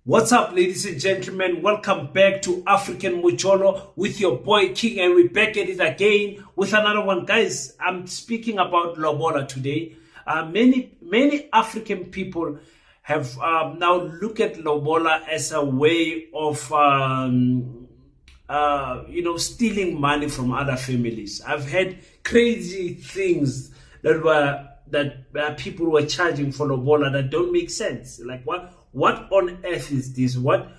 What's up, ladies and gentlemen? Welcome back to African Mucholo with your boy King, and we're back at it again with another one. Guys, I'm speaking about Lobola today. Many African people have now looked at Lobola as a way of stealing money from other families. I've had crazy things that people were charging for Lobola that don't make sense. Like what on earth is this? What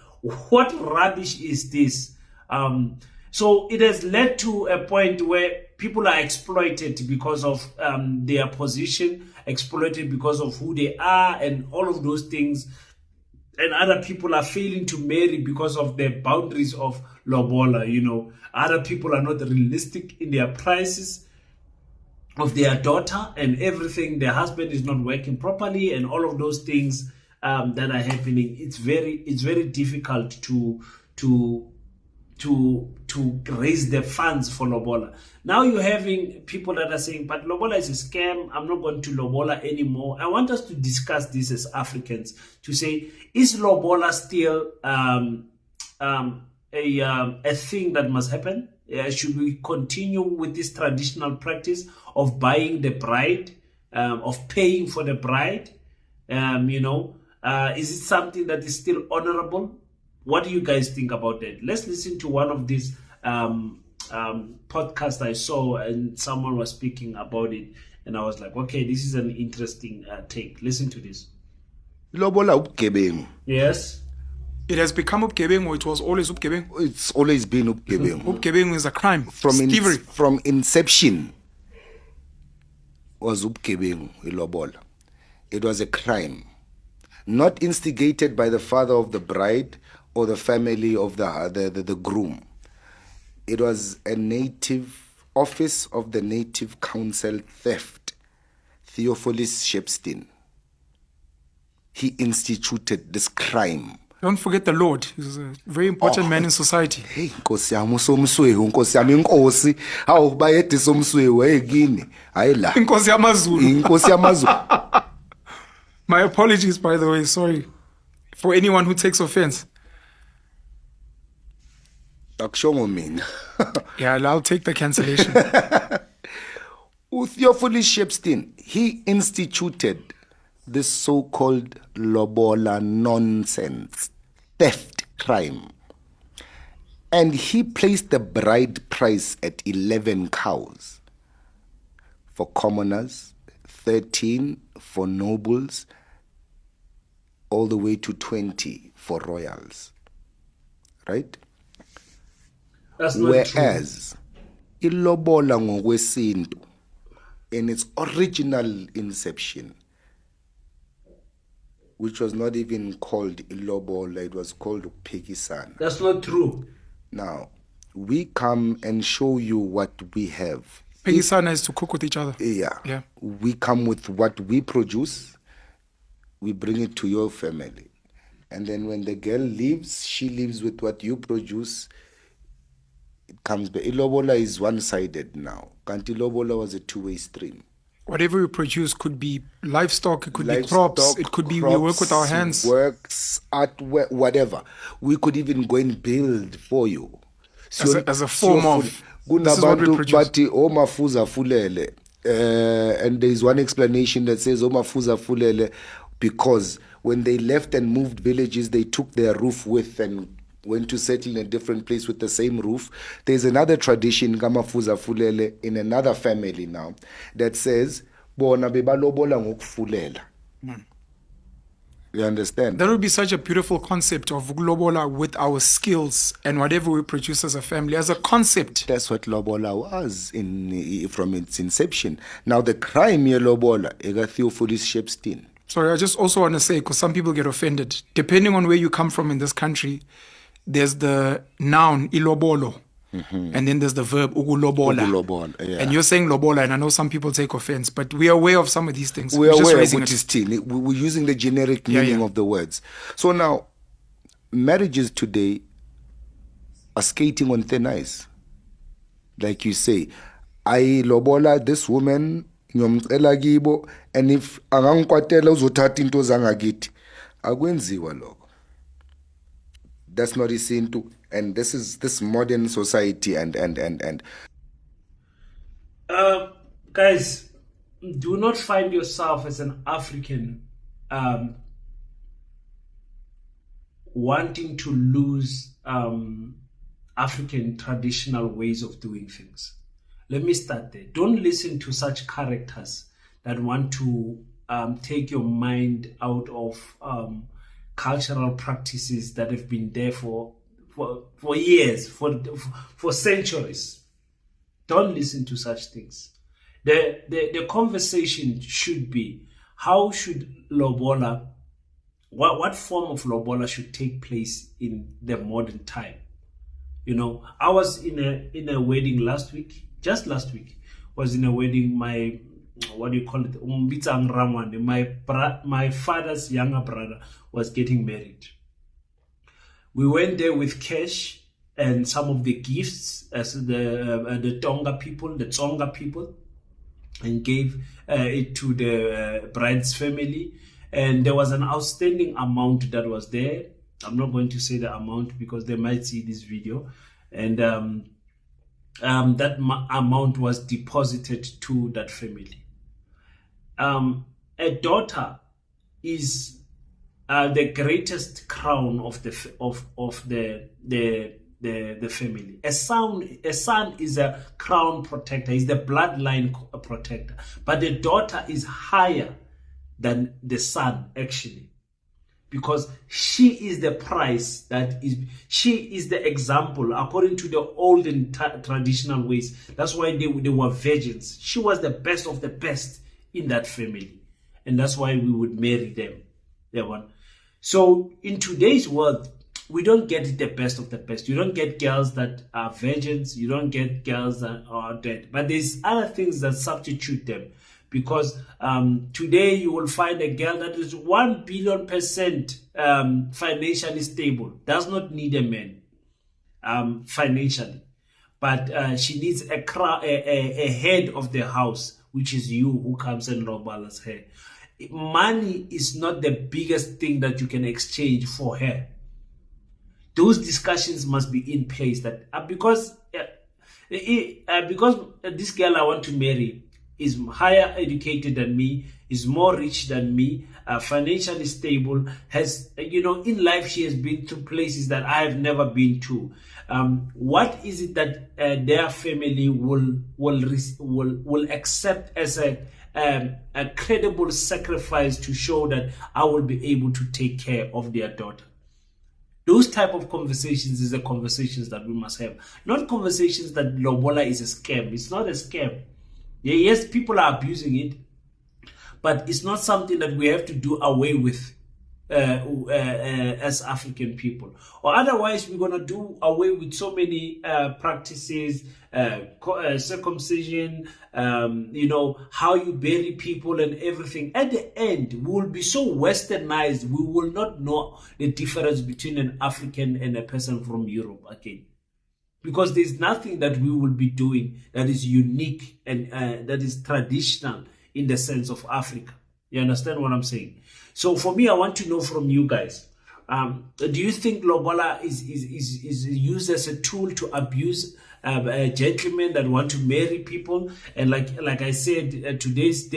rubbish is this? So it has led to a point where people are exploited because of their position, exploited because of who they are, and all of those things. And other people are failing to marry because of the boundaries of Lobola. Other people are not realistic in their prices of their daughter and everything. Their husband is not working properly, and all of those things that are happening. It's very difficult to raise the funds for Lobola. Now you're having people that are saying, but Lobola is a scam, I'm not going to Lobola anymore. I want us to discuss this as Africans, to say, is Lobola still a thing that must happen? Should we continue with this traditional practice of buying the bride, of paying for the bride? Is it something that is still honorable? What do you guys think about that? Let's listen to one of these podcasts I saw, and someone was speaking about it, and I was like, okay, this is an interesting take. Listen to this. Lobola upgebeng. Yes. It has become upgebeng, or it was always upgebeng? It's always been upgebeng. Upgebeng is a crime. From inception was upgebeng Lobola. It was a crime, not instigated by the father of the bride or the family of the groom. It was a native office of the Native Council theft, Theophilus Shepstein. He instituted this crime. Don't forget the Lord. He's a very important man in society. Hey, Nkosi yami usomswehu, Nkosi yami inkosi. Hawu bayede somswehu ekini. Hayi la. Inkosi yamaZulu. Inkosi yamaZulu. My apologies, by the way. Sorry for anyone who takes offense. Yeah, I'll take the cancellation. Theophilus Shepstein, he instituted this so-called Lobola nonsense, theft crime. And he placed the bride price at 11 cows for commoners, 13 for nobles, all the way to 20 for royals. Right? That's not Whereas ilobola ngokwesintu, in its original inception, which was not even called ilobola, it was called upekisana. That's not true. Now, we come and show you what we have. Pekisana is to cook with each other. Yeah. We come with what we produce, we bring it to your family. And then when the girl leaves, she leaves with what you produce. It comes back. Ilobola is one-sided now. Kanti Lobola was a two-way stream. Whatever we produce could be livestock, it could be crops, it could be we work with our hands. Works, artwork, whatever. We could even go and build for you. As a form of, this is what we produce. And there is one explanation that says Omafuza Fulele because when they left and moved villages, they took their roof with and went to settle in a different place with the same roof. There's another tradition, Gamafuza Fulele, in another family now, that says, Bona bebalobola ngokfulela. You understand? That would be such a beautiful concept of Lobola with our skills and whatever we produce as a family, as a concept. That's what Lobola was from its inception. Now the crime here, Lobola, Theophilus Shepstein. Sorry, I just also want to say, because some people get offended, depending on where you come from in this country, there's the noun ilobolo, and then there's the verb ugulobola. Yeah. And you're saying lobola, and I know some people take offense, but we are aware of some of these things. We're aware of what is still. We're using the generic meaning of the words. So now, marriages today are skating on thin ice. Like you say, I lobola this woman, ngiyomcela kibo, and if angangikwatela uzothatha into zangakithi akwenziwa lokho. That's not isintu. And this is this modern society and guys, do not find yourself as an African wanting to lose African traditional ways of doing things. Let me start there. Don't listen to such characters that want to take your mind out of cultural practices that have been there for years, for centuries. Don't listen to such things. The conversation should be, how should Lobola, what form of Lobola should take place in the modern time? You know, I was in a wedding just last week, was in a wedding, my, what do you call it, my father's younger brother was getting married. We went there with cash and some of the gifts as the Tsonga people, and gave it to the bride's family. And there was an outstanding amount that was there. I'm not going to say the amount because they might see this video. And that amount was deposited to that family. A daughter is the greatest crown of the family. A son is a crown protector, is the bloodline protector. But the daughter is higher than the son, actually, because she is the prize she is the example according to the old and traditional ways. That's why they were virgins. She was the best of the best in that family, and that's why we would marry them. So in today's world, we don't get the best of the best. You don't get girls that are virgins. You don't get girls that are dead. But there's other things that substitute them. Because today you will find a girl that is 1 billion% financially stable, does not need a man financially, but she needs a head of the house, which is you, who comes and Lobola's her. Money is not the biggest thing that you can exchange for her. Those discussions must be in place. That because this girl I want to marry is higher educated than me, is more rich than me, financially stable, has, in life she has been to places that I have never been to. What is it that their family will accept as a credible sacrifice to show that I will be able to take care of their daughter? Those type of conversations is the conversations that we must have. Not conversations that Lobola is a scam. It's not a scam. Yes, people are abusing it, but it's not something that we have to do away with as African people. Or otherwise, we're going to do away with so many practices, circumcision, how you bury people and everything. At the end, we will be so westernized, we will not know the difference between an African and a person from Europe again. Because there's nothing that we will be doing that is unique and that is traditional in the sense of Africa. You understand what I'm saying? So for me, I want to know from you guys, do you think Lobola is used as a tool to abuse gentlemen that want to marry people? And like I said, today's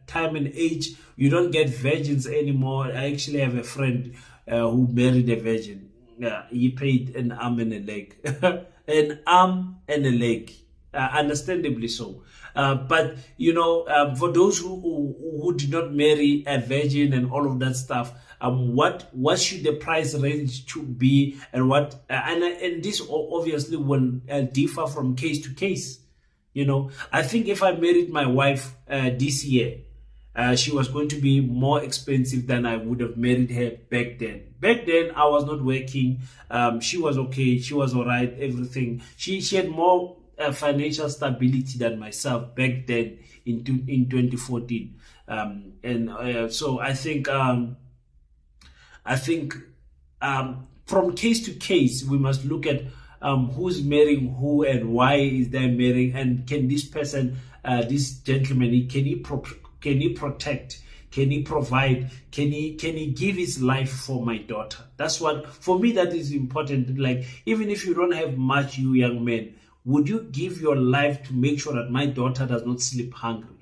time and age, you don't get virgins anymore. I actually have a friend who married a virgin. Yeah, he paid an arm and a leg. An arm and a leg. Understandably so. But, for those who did not marry a virgin and all of that stuff, what should the price range to be, and what and this obviously will differ from case to case. I think if I married my wife this year, she was going to be more expensive than I would have married her back then. Back then, I was not working. She was okay. She was all right. Everything. She had more financial stability than myself back then in 2014. So I think from case to case, we must look at who's marrying who and why is they marrying, and can this person, this gentleman, can he protect Can he provide? Can he give his life for my daughter? That's what, for me, that is important. Like, even if you don't have much, you young men, would you give your life to make sure that my daughter does not sleep hungry?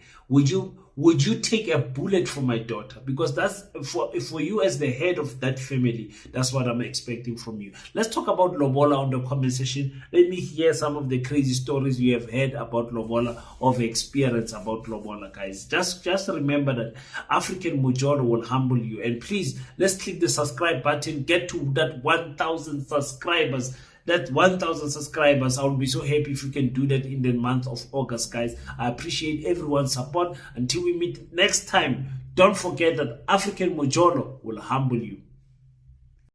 Would you take a bullet for my daughter? Because that's for you as the head of that family. That's what I'm expecting from you. Let's talk about Lobola on the comment section. Let me hear some of the crazy stories you have heard about Lobola, of experience about Lobola, guys. Just remember that African Mujolo will humble you. And please, let's click the subscribe button. Get to that 1,000 subscribers. That 1,000 subscribers, I will be so happy if you can do that in the month of August, guys. I appreciate everyone's support. Until we meet next time, don't forget that African Mojolo will humble you.